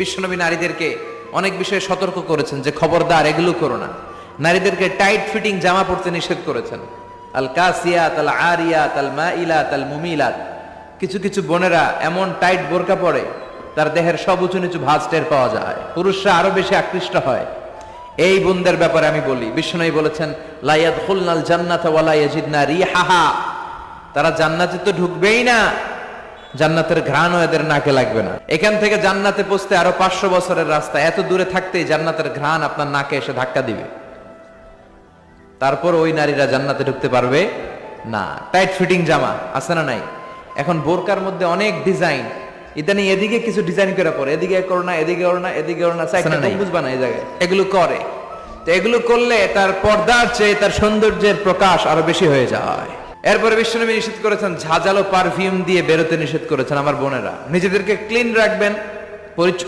বিশ্বনবী নারীদেরকে অনেক বিষয়ে সতর্ক করেছেন যে খবরদার এগুলো করো না। নারীদেরকে টাইট ফিটিং জামা পরতে নিষেধ করেছেন। আল কাসিয়াত আল আরিয়াত আল মাইলাত আল মুমিলাত। কিছু কিছু বোনেরা এমন টাইট বোরকা পরে তার দেহের সব উঁচু নিচু ভাঁজ টের পাওয়া যায়, পুরুষরা আরো বেশি আকৃষ্ট হয়। এই বোনদের ব্যাপারে আমি বলি, বিশ্বনবী বলেছেন লা ইয়াদখুলনাল জান্নাতা ওয়া লা ইয়াজিদনা রিহাহা। তারা জান্নাতে তো ঢুকবেই না, জান্নাতের ঘ্রাণও এদের নাকে লাগবে না। এখান থেকে জান্নাতে পৌঁছতে আরো 500 বছরের রাস্তা, এত দূরে থাকতেই জান্নাতের ঘ্রাণ আপনার নাকে এসে ধাক্কা দিবে। তারপর ওই নারীরা জান্নাতে ঢুকতে পারবে না। টাইট ফিটিং জামা আছে না নাই? এখন বোরকার মধ্যে অনেক ডিজাইন, ইদানিং এদিকে কিছু ডিজাইন করে পরে, এদিকে করো না, এদিকে করো না, এদিকে করো না, সাইডটা বুঝবা না এই জায়গায় এগুলো করে। তো এগুলো করলে তার পর্দার চেয়ে তার সৌন্দর্যের প্রকাশ আরো বেশি হয়ে যায়। এরপরে বিশ্বনবী নিষেধ করেছেন ঝাঁঝালো পারফিউম দিয়ে বেরোতে নিষেধ করেছেন। আমার বোনেরা নিজেদেরকে ক্লিন রাখবেন, পরিচ্ছন্ন